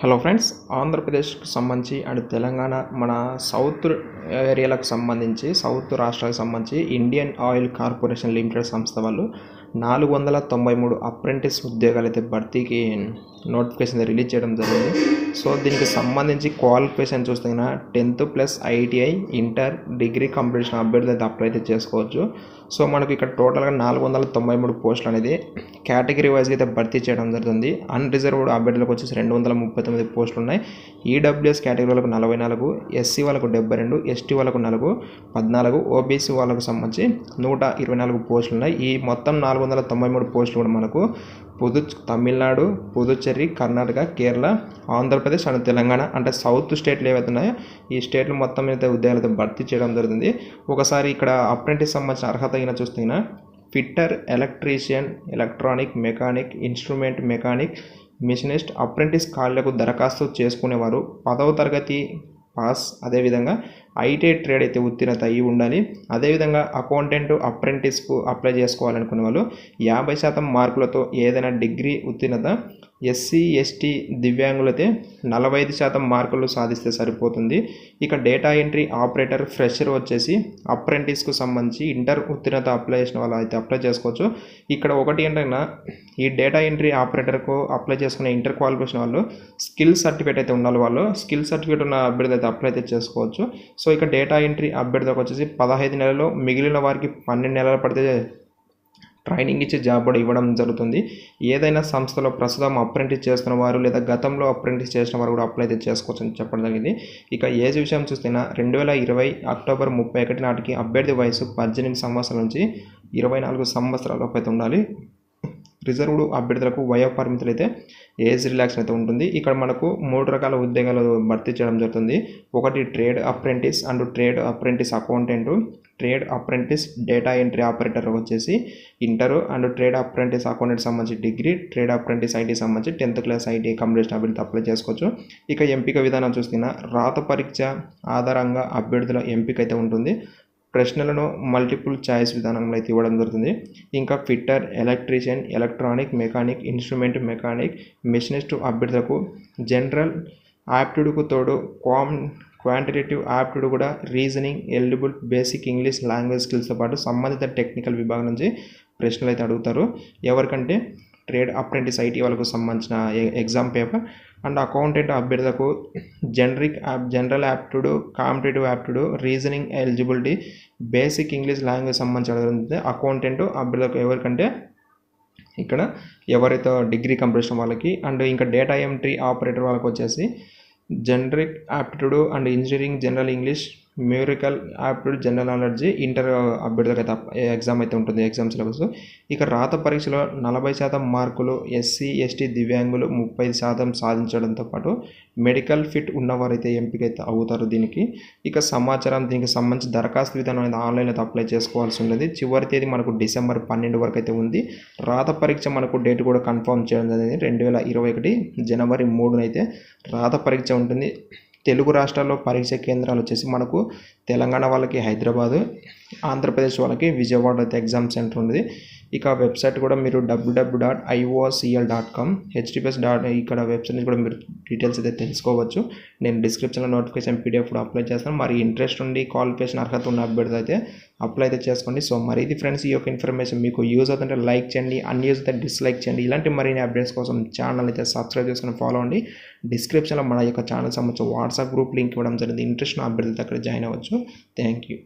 Hello friends, ఆంధ్రప్రదేశ్కి సంబంధించి and Telangana మన సౌత్ ఏరియాలకు సంబంధించి సౌత్ రాష్ట్రాలకు సంబంధించి ఇండియన్ ఆయిల్ కార్పొరేషన్ లిమిటెడ్ సంస్థ వాళ్ళు 493 అప్రెంటిస్ ఉద్యోగాలు అయితే భర్తీకి నోటిఫికేషన్ రిలీజ్ చేయడం జరిగింది. సో దీనికి సంబంధించి క్వాలిఫికేషన్ చూస్తే 10th plus ITI inter degree completion అభ్యర్థులు అయితే అప్లై అయితే చేసుకోవచ్చు. సో మనకు ఇక్కడ టోటల్గా 493 పోస్టులు అనేది కేటగిరీ వైజ్గా అయితే భర్తీ చేయడం జరుగుతుంది. అన్రిజర్వ్డ్ అభ్యర్థులకు వచ్చేసి 239 పోస్టులు ఉన్నాయి. ఈడబ్ల్యూఎస్ కేటగిరీ వాళ్ళకు 44, ఎస్సీ వాళ్ళకు 72, ఎస్టీ వాళ్ళకు 14, ఓబీసీ వాళ్ళకు సంబంధించి 124 పోస్టులు ఉన్నాయి. ఈ మొత్తం 493 పోస్టులు కూడా మనకు తమిళనాడు, పుదుచ్చేరి, కర్ణాటక, కేరళ, ఆంధ్రప్రదేశ్ అండ్ తెలంగాణ అంటే సౌత్ స్టేట్లు ఏవైతే ఉన్నాయో ఈ స్టేట్లు మొత్తం అయితే ఉద్యోగాలు అయితే భర్తీ చేయడం జరుగుతుంది. ఒకసారి ఇక్కడ అప్రెంటిస్ సంబంధించిన అర్హత అయినా చూస్తే fitter, electrician, electronic, mechanic, instrument mechanic, machinist apprentice ఖాళీలకు దరఖాస్తు చేసుకునేవారు 10వ తరగతి పాస్, అదేవిధంగా ఐటీఐ ట్రేడ్ అయితే ఉత్తీర్ణత అయ్యి ఉండాలి. అదేవిధంగా అకౌంటెంట్ అప్రెంటిస్కు అప్లై చేసుకోవాలనుకునే వాళ్ళు 50% మార్కులతో ఏదైనా డిగ్రీ ఉత్తీర్ణత, ఎస్సీ ఎస్టీ దివ్యాంగులైతే 45% మార్కులు సాధిస్తే సరిపోతుంది. ఇక డేటా ఎంట్రీ ఆపరేటర్ ఫ్రెషర్ వచ్చేసి అప్రెంటిస్కు సంబంధించి ఇంటర్ ఉత్తీర్ణత అప్లై చేసిన వాళ్ళు అయితే అప్లై చేసుకోవచ్చు. ఇక్కడ ఒకటి ఏంటంటే ఈ డేటా ఎంట్రీ ఆపరేటర్కు అప్లై చేసుకునే ఇంటర్ క్వాలిఫికేషన్ వాళ్ళు స్కిల్ సర్టిఫికేట్ అయితే ఉండాలి. వాళ్ళు స్కిల్ సర్టిఫికేట్ ఉన్న అభ్యర్థి అయితే అప్లై అయితే చేసుకోవచ్చు. సో ఇక డేటా ఎంట్రీ అభ్యర్థికి వచ్చేసి 15 నెలలు, మిగిలిన వారికి 12 నెలలు పడితే ట్రైనింగ్ ఇచ్చి జాబ్ కూడా ఇవ్వడం జరుగుతుంది. ఏదైనా సంస్థలో ప్రస్తుతం అప్రెంటిస్ చేస్తున్న వారు లేదా గతంలో అప్రెంటిస్ చేసిన వారు కూడా అప్లై అయితే చేసుకోవచ్చు అని చెప్పడం జరిగింది. ఇక ఏజ్ విషయం చూస్తే 2020 అక్టోబర్ 31 నాటికి అభ్యర్థి వయసు 18 సంవత్సరాల నుంచి 24 సంవత్సరాల అయితే ఉండాలి. రిజర్వ్డ్ అభ్యర్థులకు వయో పరిమితులు అయితే ఏజ్ రిలాక్షన్ అయితే ఉంటుంది. ఇక్కడ మనకు 3 రకాల ఉద్యోగాలు భర్తీ చేయడం జరుగుతుంది. ఒకటి trade apprentice and trade apprentice accountant, trade apprentice data entry operator వచ్చేసి inter and trade apprentice accountant సంబంధించి డిగ్రీ, ట్రేడ్ అప్రెంటిస్ ఐటీ సంబంధించి 10th క్లాస్ ఐటీ కంప్లీషన్ అభ్యర్థి అప్లై చేసుకోవచ్చు. ఇక ఎంపిక విధానం చూస్తున్నా రాత పరీక్ష ఆధారంగా అభ్యర్థుల ఎంపిక అయితే ఉంటుంది. ప్రశ్నలను మల్టిపుల్ చాయిస్ విధానంలో అయితే ఇవ్వడం జరుగుతుంది. ఇంకా fitter, electrician, electronic, mechanic, instrument mechanic, machinist అభ్యర్థులకు జనరల్ యాప్టిట్యూడ్కు తోడు క్వాంటిటేటివ్ యాప్టిట్యూడ్ కూడా, reasoning, eligible, basic English language స్కిల్స్తో పాటు సంబంధిత టెక్నికల్ విభాగం నుంచి ప్రశ్నలు అయితే అడుగుతారు. ఎవరికంటే ట్రేడ్ అప్రెంటిస్ ఐటీ వాళ్ళకు సంబంధించిన ఎగ్జామ్ పేపర్ అండ్ అకౌంటెంట్ అభ్యర్థులకు general aptitude, competitive aptitude, reasoning, eligibility, basic English language సంబంధించిన అకౌంటెంట్ అభ్యర్థులకు ఎవరికంటే ఇక్కడ ఎవరైతే డిగ్రీ కంప్లీషన్ వాళ్ళకి అండ్ ఇంకా డేటా ఎంట్రీ ఆపరేటర్ వాళ్ళకి వచ్చేసి generic aptitude and engineering, general English, numerical aptitude, general knowledge inter అభ్యర్థులకు అయితే ఎగ్జామ్ అయితే ఉంటుంది, ఎగ్జామ్ సిలబస్. ఇక రాత పరీక్షలో 40% మార్కులు ఎస్సీ ఎస్టీ దివ్యాంగులు 30% సాధించడంతో పాటు మెడికల్ ఫిట్ ఉన్నవారైతే ఎంపిక అయితే అవుతారు దీనికి. ఇక సమాచారం దీనికి సంబంధించి దరఖాస్తు విధానం అనేది ఆన్లైన్లో అయితే అప్లై చేసుకోవాల్సి ఉంటుంది. చివరి తేదీ మనకు డిసెంబర్ 12 వరకు అయితే ఉంది. రాత పరీక్ష మనకు డేట్ కూడా కన్ఫర్మ్ చేయడం జరిగింది. 2021 జనవరి 3 అయితే రాత పరీక్ష ఉంటుంది. తెలుగు రాష్ట్రాల్లో పరీక్ష కేంద్రాలు వచ్చేసి మనకు తెలంగాణ వాళ్ళకి హైదరాబాదు, ఆంధ్రప్రదేశ్ వాళ్ళకి విజయవాడ అయితే ఎగ్జామ్ సెంటర్ ఉంది. ఇక వెబ్సైట్ కూడా మీరు www.iocl.com ఇక్కడ వెబ్సైట్ నుంచి కూడా మీరు డీటెయిల్స్ అయితే తెలుసుకోవచ్చు. నేను డిస్క్రిప్షన్లో నోటిఫికేషన్ PDF కూడా అప్లై చేస్తాను. మరి ఇంట్రెస్ట్ ఉండి క్వాలిఫికేషన్ అర్హత ఉన్న అభ్యర్థి అయితే అప్లై అయితే చేసుకోండి. సో మరి ఇది ఫ్రెండ్స్, ఈ యొక్క ఇన్ఫర్మేషన్ మీకు యూజ్ అవుతుంటే లైక్ చేయండి, అన్యూజ్ అయితే డిస్లైక్ చేయండి. ఇలాంటి మరిన్ని అప్డేట్స్ కోసం ఛానల్ అయితే సబ్స్క్రైబ్ చేసుకొని ఫాలో అవ్వండి. డిస్క్రిప్షన్లో మన యొక్క ఛానల్ సంబంధించి వాట్సాప్ గ్రూప్ లింక్ ఇవ్వడం జరిగింది. ఇంట్రెస్ట్ ఉన్న అభ్యర్థులతో అక్కడ జాయిన్ అవ్వచ్చు. Thank you.